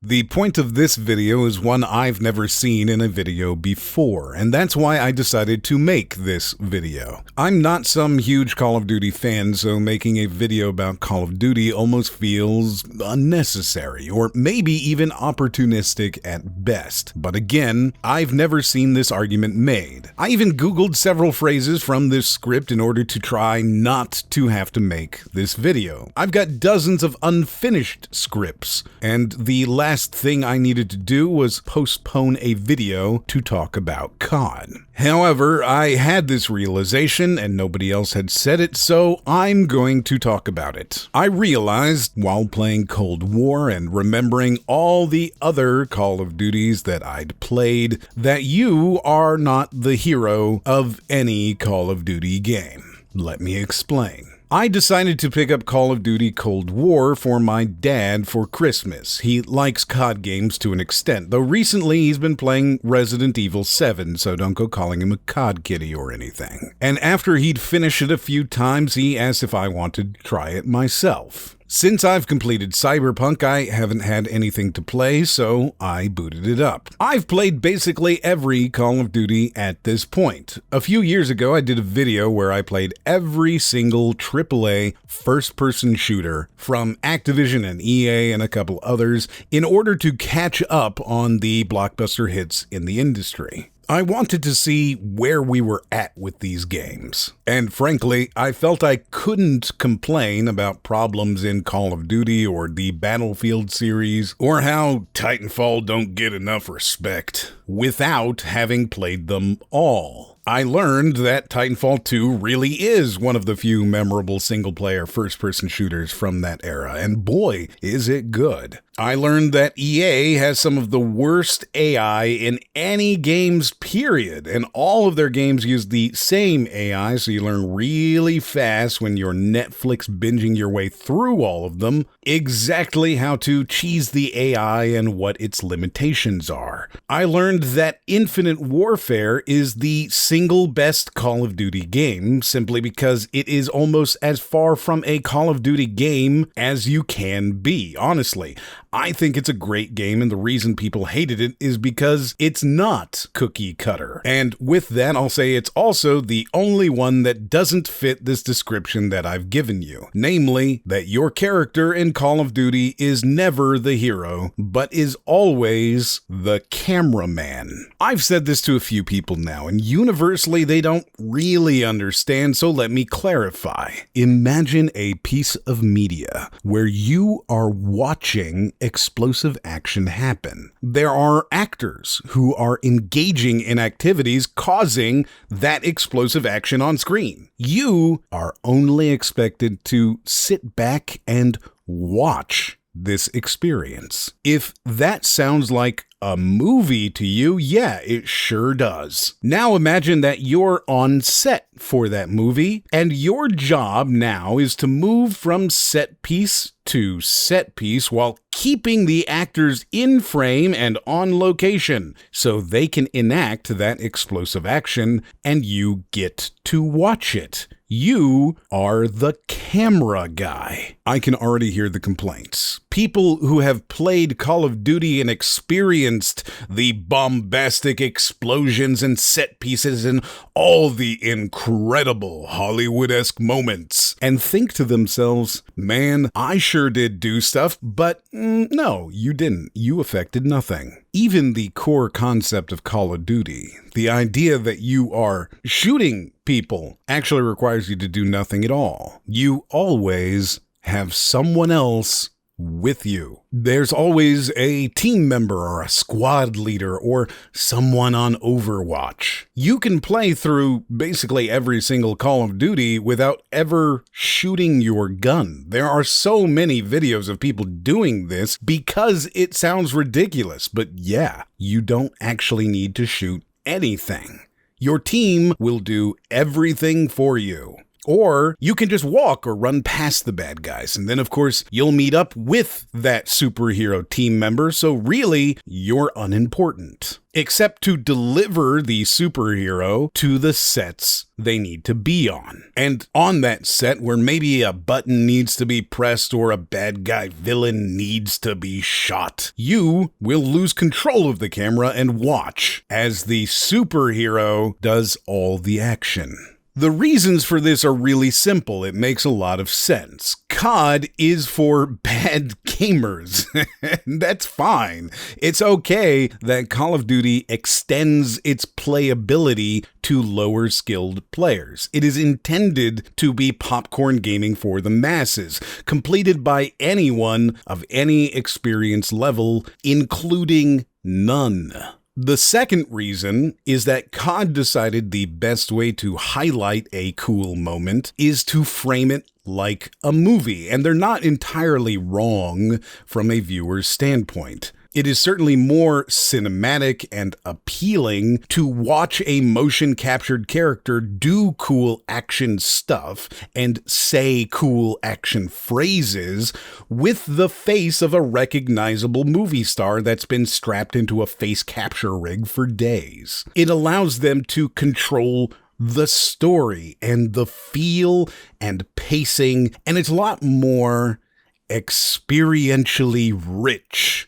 The point of this video is one I've never seen in a video before, and that's why I decided to make this video. I'm not some huge Call of Duty fan, so making a video about Call of Duty almost feels unnecessary, or maybe even opportunistic at best. But again, I've never seen this argument made. I even Googled several phrases from this script in order to try not to have to make this video. I've got dozens of unfinished scripts, and the last thing I needed to do was postpone a video to talk about COD. However, I had this realization and nobody else had said it, so I'm going to talk about it. I realized while playing Cold War and remembering all the other Call of Duties that I'd played that you are not the hero of any Call of Duty game. Let me explain. I decided to pick up Call of Duty Cold War for my dad for Christmas. He likes COD games to an extent, though recently he's been playing Resident Evil 7, so don't go calling him a COD kitty or anything. And after he'd finished it a few times, he asked if I wanted to try it myself. Since I've completed Cyberpunk, I haven't had anything to play, so I booted it up. I've played basically every Call of Duty at this point. A few years ago, I did a video where I played every single AAA first-person shooter from Activision and EA and a couple others in order to catch up on the blockbuster hits in the industry. I wanted to see where we were at with these games. And frankly, I felt I couldn't complain about problems in Call of Duty or the Battlefield series, or how Titanfall don't get enough respect, without having played them all. I learned that Titanfall 2 really is one of the few memorable single-player first-person shooters from that era, and boy, is it good. I learned that EA has some of the worst AI in any games, period, and all of their games use the same AI, so you learn really fast when you're Netflix binging your way through all of them exactly how to cheese the AI and what its limitations are. I learned that Infinite Warfare is the single best Call of Duty game, simply because it is almost as far from a Call of Duty game as you can be, honestly. I think it's a great game, and the reason people hated it is because it's not cookie cutter. And with that, I'll say it's also the only one that doesn't fit this description that I've given you. Namely, that your character in Call of Duty is never the hero, but is always the cameraman. I've said this to a few people now, and universally they don't really understand, so let me clarify. Imagine a piece of media where you are watching explosive action happen. There are actors who are engaging in activities causing that explosive action on screen. You are only expected to sit back and watch this experience. If that sounds like a movie to you, yeah, it sure does. Now imagine that you're on set for that movie, and your job now is to move from set piece to set piece while keeping the actors in frame and on location so they can enact that explosive action and you get to watch it. You are the camera guy. I can already hear the complaints. People who have played Call of Duty and experienced the bombastic explosions and set pieces and all the incredible Hollywood-esque moments and think to themselves, man, I sure did do stuff, but no, you didn't. You affected nothing. Even the core concept of Call of Duty, the idea that you are shooting people, actually requires you to do nothing at all. You always have someone else with you. There's always a team member or a squad leader or someone on Overwatch. You can play through basically every single Call of Duty without ever shooting your gun. There are so many videos of people doing this because it sounds ridiculous, but yeah, you don't actually need to shoot anything. Your team will do everything for you. Or you can just walk or run past the bad guys, and then of course you'll meet up with that superhero team member, so really you're unimportant. except to deliver the superhero to the sets they need to be on. And on that set where maybe a button needs to be pressed or a bad guy villain needs to be shot, you will lose control of the camera and watch as the superhero does all the action. The reasons for this are really simple. It makes a lot of sense. COD is for bad gamers. That's fine. It's okay that Call of Duty extends its playability to lower skilled players. It is intended to be popcorn gaming for the masses, completed by anyone of any experience level, including none. The second reason is that COD decided the best way to highlight a cool moment is to frame it like a movie, and they're not entirely wrong from a viewer's standpoint. It is certainly more cinematic and appealing to watch a motion-captured character do cool action stuff and say cool action phrases with the face of a recognizable movie star that's been strapped into a face capture rig for days. It allows them to control the story and the feel and pacing, and it's a lot more experientially rich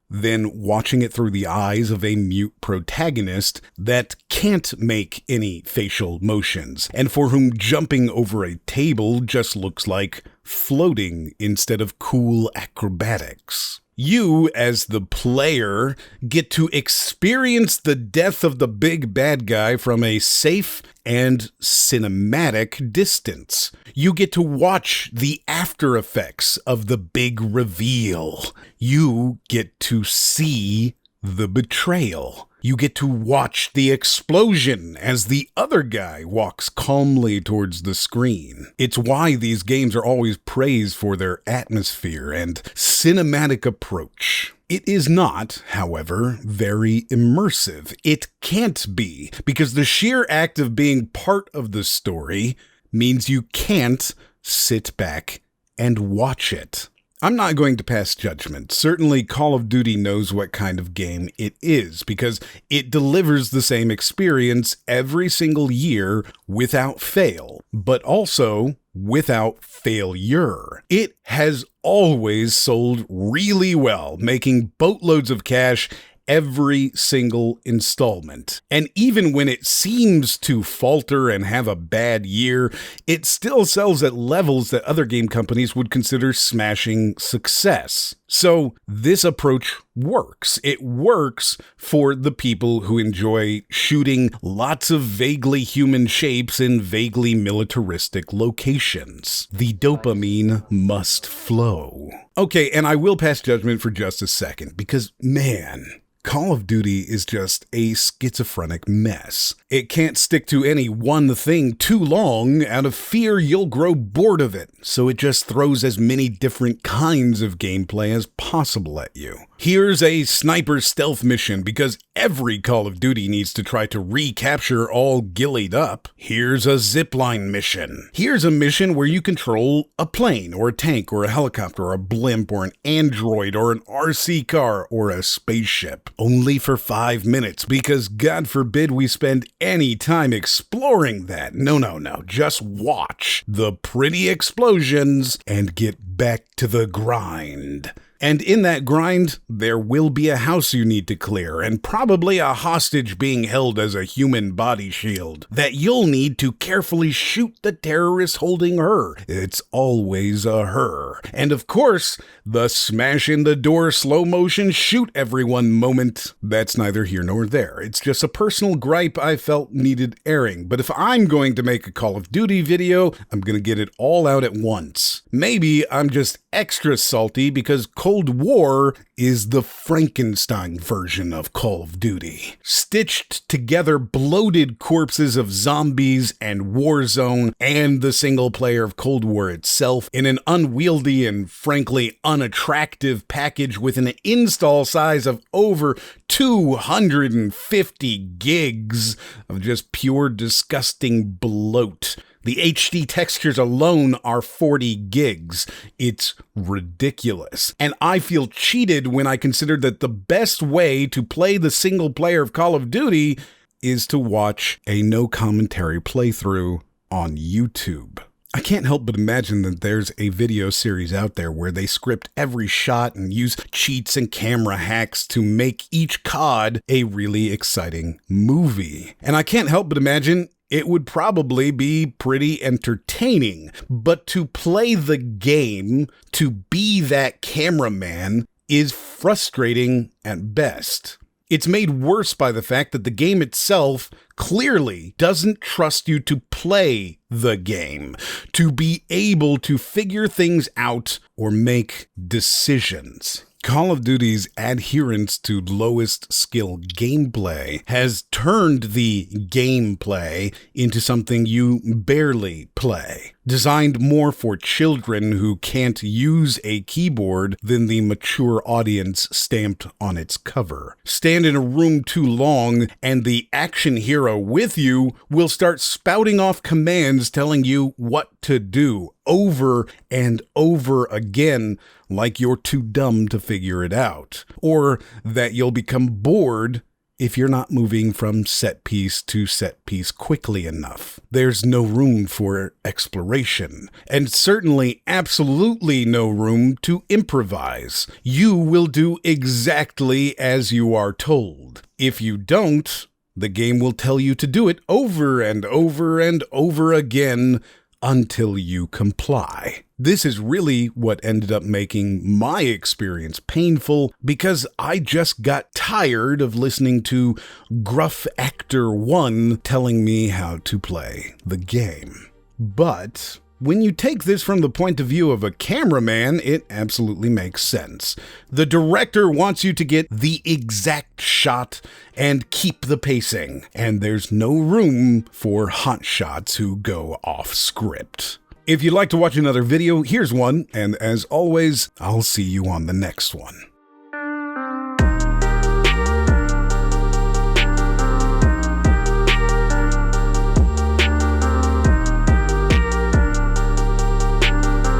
than watching it through the eyes of a mute protagonist that can't make any facial motions, and for whom jumping over a table just looks like floating instead of cool acrobatics. You, as the player, get to experience the death of the big bad guy from a safe and cinematic distance. You get to watch the after effects of the big reveal. You get to see the betrayal. You get to watch the explosion as the other guy walks calmly towards the screen. It's why these games are always praised for their atmosphere and cinematic approach. It is not, however, very immersive. It can't be, because the sheer act of being part of the story means you can't sit back and watch it. I'm not going to pass judgment. Certainly, Call of Duty knows what kind of game it is, because it delivers the same experience every single year without fail, but also without failure. It has always sold really well, making boatloads of cash every single installment. And even when it seems to falter and have a bad year, it still sells at levels that other game companies would consider smashing success. So this approach works. It works for the people who enjoy shooting lots of vaguely human shapes in vaguely militaristic locations. The dopamine must flow. Okay, and I will pass judgment for just a second, because man, Call of Duty is just a schizophrenic mess. It can't stick to any one thing too long out of fear you'll grow bored of it, so it just throws as many different kinds of gameplay as possible at you. Here's a sniper stealth mission because every Call of Duty needs to try to recapture all gillied up. Here's a zipline mission. Here's a mission where you control a plane or a tank or a helicopter or a blimp or an android or an RC car or a spaceship. Only for 5 minutes, because God forbid we spend any time exploring that. No. Just watch the pretty explosions and get back to the grind. And in that grind, there will be a house you need to clear, and probably a hostage being held as a human body shield that you'll need to carefully shoot the terrorist holding her. It's always a her. And of course, the smash in the door slow motion shoot everyone moment. That's neither here nor there. It's just a personal gripe I felt needed airing. But if I'm going to make a Call of Duty video, I'm going to get it all out at once. Maybe I'm just extra salty because Cold War is the Frankenstein version of Call of Duty. Stitched together bloated corpses of zombies and Warzone and the single player of Cold War itself in an unwieldy and frankly unattractive package with an install size of over 250 gigs of just pure disgusting bloat The HD textures alone are 40 gigs. It's ridiculous. And I feel cheated when I consider that the best way to play the single player of Call of Duty is to watch a no commentary playthrough on YouTube. I can't help but imagine that there's a video series out there where they script every shot and use cheats and camera hacks to make each COD a really exciting movie. And I can't help but imagine it would probably be pretty entertaining. But to play the game, to be that cameraman, is frustrating at best. It's made worse by the fact that the game itself clearly doesn't trust you to play the game, to be able to figure things out or make decisions. Call of Duty's adherence to lowest skill gameplay has turned the gameplay into something you barely play. Designed more for children who can't use a keyboard than the mature audience stamped on its cover. Stand in a room too long and the action hero with you will start spouting off commands telling you what to do over and over again, like you're too dumb to figure it out, or that you'll become bored if you're not moving from set piece to set piece quickly enough. There's no room for exploration, and certainly absolutely no room to improvise. You will do exactly as you are told. If you don't, the game will tell you to do it over and over and over again until you comply. This is really what ended up making my experience painful, because I just got tired of listening to Gruff Actor 1 telling me how to play the game. But when you take this from the point of view of a cameraman, it absolutely makes sense. The director wants you to get the exact shot and keep the pacing, and there's no room for hotshots who go off script. If you'd like to watch another video, here's one, and as always, I'll see you on the next one.